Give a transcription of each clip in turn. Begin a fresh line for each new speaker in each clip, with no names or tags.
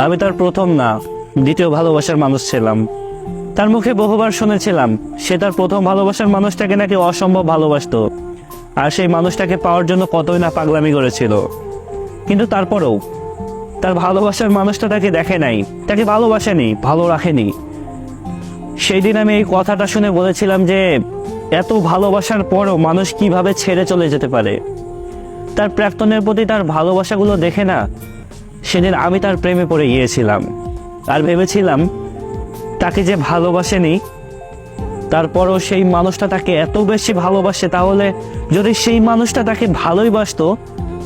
আমি তার প্রথম না, দ্বিতীয় ভালোবাসার মানুষ ছিলাম। তার মুখে বহুবার শুনেছিলাম সে তার প্রথম ভালোবাসার মানুষটাকে নাকি অসম্ভব ভালোবাসতো, আর সেই মানুষটাকে পাওয়ার জন্য কতই না পাগলামি করেছিল। কিন্তু তারপরেও তার ভালোবাসার মানুষটা তাকে দেখে নাই, তাকে ভালোবাসেনি, ভালো রাখেনি। সেই দিন আমি এই কথাটা শুনে বলেছিলাম যে এত ভালোবাসার পরও মানুষ কিভাবে ছেড়ে চলে যেতে পারে। তার প্রাক্তনের প্রতি তার ভালোবাসাগুলো দেখে না সেদিন আমি তার প্রেমে পড়ে গিয়েছিলাম, আর ভেবেছিলাম তাকে যে ভালোবাসেনি তারপরও সেই মানুষটা তাকে এত বেশি ভালোবাসে, তাহলে যদি সেই মানুষটা তাকে ভালোই বাসতো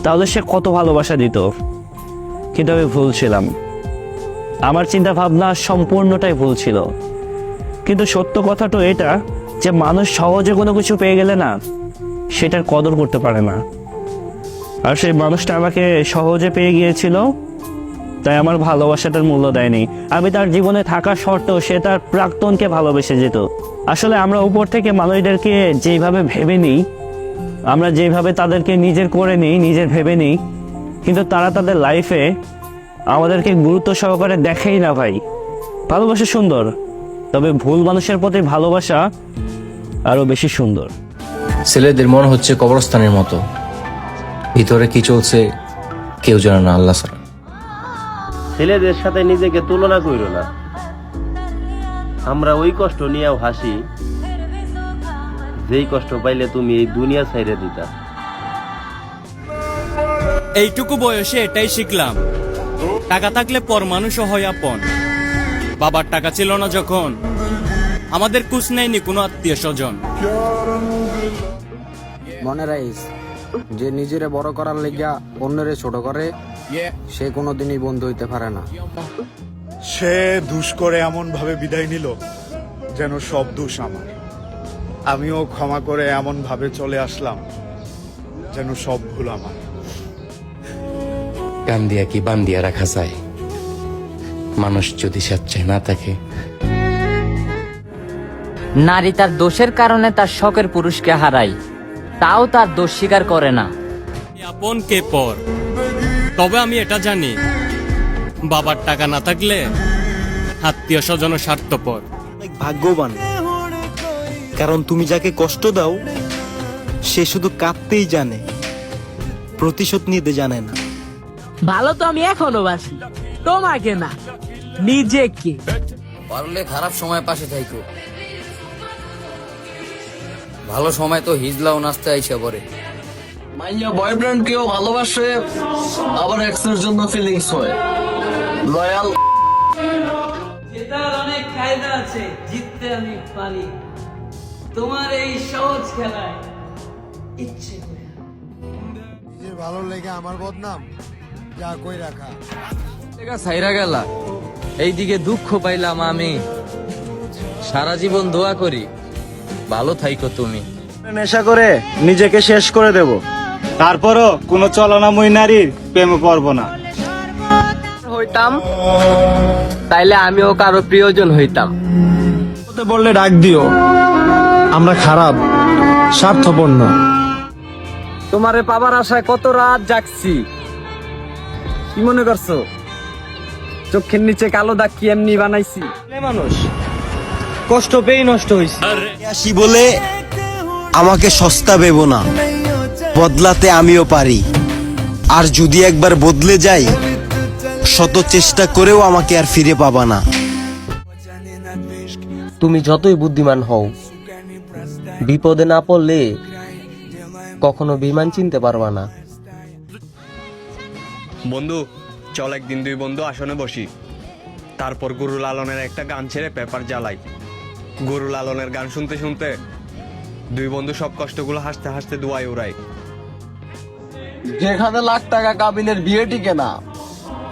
তাহলে সে কত ভালোবাসা দিত। কিন্তু আমি ভুল ছিলাম, আমার চিন্তা ভাবনা সম্পূর্ণটাই ভুল ছিল। কিন্তু সত্য কথা তো এটা যে মানুষ সহজে কোনো কিছু পেয়ে গেলে না সেটার কদর করতে পারে না, আর সেই মানুষটা আমাকে সহজে পেয়ে গিয়েছিল, তাই আমার ভালোবাসাটার মূল্য দেয়নি। আমি তার জীবনে থাকা সত্ত্বেও সে তার প্রাক্তনকে ভালোবেসে যেত। আসলে আমরা উপর থেকে মানুষদেরকে যেইভাবে ভেবে নিই, আমরা যেইভাবে তাদেরকে নিজের করে নিই, নিজের ভেবে নিই, কিন্তু তারা তাদের লাইফে আমাদেরকে গুরুত্ব সহকারে দেখেই না ভাই। ভালোবাসা সুন্দর, তবে ভুল মানুষের প্রতি ভালোবাসা আরো বেশি সুন্দর।
ছেলেদের মন হচ্ছে কবরস্থানের মতো, ভিতরে কি চলছে কেউ জানে না, আল্লাহ ছাড়া।
ছেলেদের সাথে নিজেকে তুলনা কইরো না। আমরা ওই কষ্ট নিয়েও হাসি যেই কষ্ট পাইলে তুমি এই দুনিয়া ছাইরে দিতা।
এইটুকু বয়সে এটাই শিখলাম, টাকা থাকলে পর মানুষও হয় আপন। বাবার টাকা ছিল না যখন, আমাদের কুছ নেয়নি কোনো আত্মীয় স্বজন।
মনে রাখিস, যে নিজেরে বড় করার লেগা অন্যরে ছোট করে সে কোনোদিনই বন্ধু হইতে পারে না।
সে দোষ করে এমন ভাবে বিদায় নিল যেন সব দোষ আমার। আমিও ক্ষমা করে এমন ভাবে চলে আসলাম যেন সব ভুল আমার।
কান দিয়া কি বান দিয়া রাখা যায়, মানুষ যদি স্বেচ্ছায় না থাকে।
নারী তার দোষের কারণে তার শখের পুরুষকে হারায়, তাও তার দোষ স্বীকার করে না।
আপন কে পর, তবে আমি এটা জানি, বাবার টাকা না থাকলে আত্মীয় স্বজন স্বার্থপর।
অনেক ভাগ্যবান, কারণ তুমি যাকে কষ্ট দাও সে শুধু কাঁদতেই জানে, প্রতিশোধ নিতে জানে না।
ভালো তো আমি এখনো বাসি, তোমাকে না, নিজেকে।
পারলে খারাপ সময় পাশে থাইকো, ভালো সময় তো হিজলাও নাচতে আইসা পরে।
মাইয়া বয়ফ্রেন্ড কেও ভালোবাসে, আবার এক্সের জন্য ফিলিংস হয়। লয়াল
জেতার অনেক কায়দা আছে, জিততে আমি পারি। তোমার এই সহজ খেলায় ইচ্ছে করে
নিজের ভালো লেগে আমার বদনাম যা কই রাখা।
ছাইরা গেলা, এইদিকে দুঃখ পাইলাম আমি। সারা জীবন দোয়া করি ভালো থাইকো তুমি।
নেশা করে নিজেকে শেষ করে দেব, তারপরও কোনো চলনাময়ী নারীর প্রেমে পড়ব না।
হইতাম তাইলে আমিও কারো প্রিয়জন হইতাম।
বললে ডাক দিও, আমরা খারাপ, স্বার্থপর না।
তোমারে পাবার আশায় কত রাত জাগছি, কি মনে করছো চোখের নিচে কালো দাগ কি এমনি বানাইছি?
মানুষ কষ্ট পেয়ে নষ্ট হয়েছে।
আসি বলে আমাকে সস্তা ভেবো না, বদলাতে আমিও পারি। আর যদি একবার বদলে যাই, শত চেষ্টা করেও আমাকে আর ফিরে পাবা না।
তুমি যতই বুদ্ধিমান হও, বিপদে না পড়লে কখনো বিমান চিনতে পারবা না।
বন্ধু চল একদিন দুই বন্ধু আসনে বসি, তারপর গুরু লালনের একটা গান ছেড়ে পেপার জ্বালাই। গুরু লালনের গান শুনতে শুনতে দুই বন্ধু সব কষ্টগুলো হাসতে হাসতে দুয়ায় উড়াই।
যেখানে লাখ টাকা কাবিনের বিয়ে টিকে না,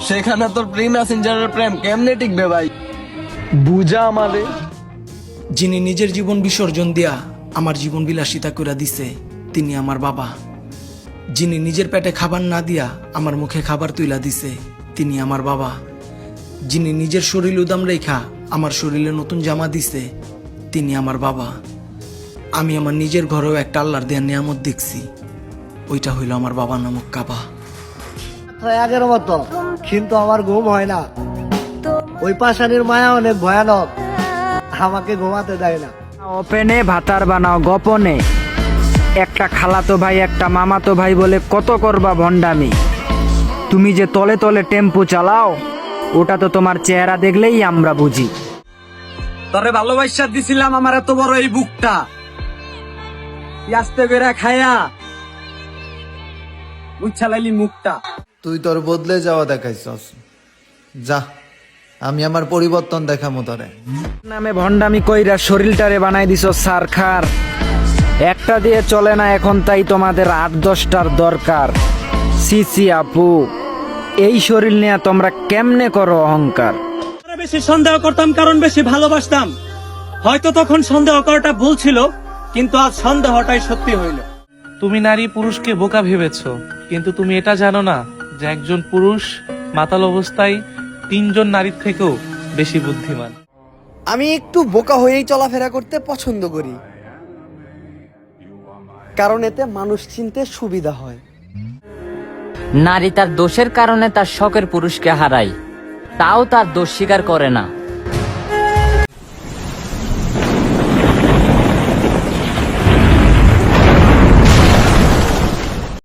সেখানে তোর প্রেম মেসেঞ্জারের প্রেম কেমনে টিকবে ভাই? বুঝা আমারে।
যিনি নিজের জীবন বিসর্জন দিয়া আমার জীবন বিলাসিতা কইরা দিছে তিনি আমার বাবা। যিনি নিজের পেটে খাবার না দিয়া আমার মুখে খাবার তুইলা দিছে তিনি আমার বাবা। যিনি নিজের শরীর উদাম রেখা আমার শরীরে নতুন জামা দিছে তিনি আমার বাবা। আমি আমার নিজের ঘরেও একটা আল্লাহর দেয়া নিয়ামত দেখছি, ওইটা হইল আমার বাবা নামক কাবা।
আগের মতো কিন্তু আমার ঘুম হয় না। ওই পাশানির মায়া অনেক ভয়ানক, আমাকে ঘুমাতে দেয় না।
ওপেনে ভাতার বানাও গোপনে, একটা খালাতো ভাই একটা মামাতো ভাই বলে কত করবা ভণ্ডামি। তুমি যে তলে তলে টেম্পু চালাও, ওটা তো তোমার চেহারা দেখলেই আমরা বুঝি। তরে ভালোবাসা দিছিলাম আমার এত বড় এই বুকটা, আস্তে করে খায়া উচ্ছালাইলি মুখটা।
তুই তোর বদলে যাওয়া দেখাইছস, যা আমি আমার পরিবর্তন দেখামো তোরে।
নামে ভণ্ডামি কইরা শরীরটারে বানাই দিছ সারখার, একটা দিয়ে চলে না এখন, তাই তোমাদের 8-10টার দরকার। সিসি আপু, এই শরীর নিয়ে তোমরা কেমনে করো অহংকার?
বেশি সন্দেহ করতাম কারণ বেশি ভালোবাসতাম। হয়তো তখন সন্দেহ করাটা ভুল ছিল, কিন্তু আজ সন্দেহটাই সত্যি হইল।
তুমি নারী পুরুষকে বোকা ভেবেছো, কিন্তু তুমি এটা জানো না যে একজন পুরুষ মাতাল অবস্থায় 3জন নারীর থেকেও বেশি বুদ্ধিমান।
আমি একটু বোকা হয়েই চলাফেরা করতে পছন্দ করি, কারণ এতে মানুষ চিনতে সুবিধা হয়।
নারী তার দোষের কারণে তার শখের পুরুষকে হারায়, তাও তার দোষ স্বীকার করে না।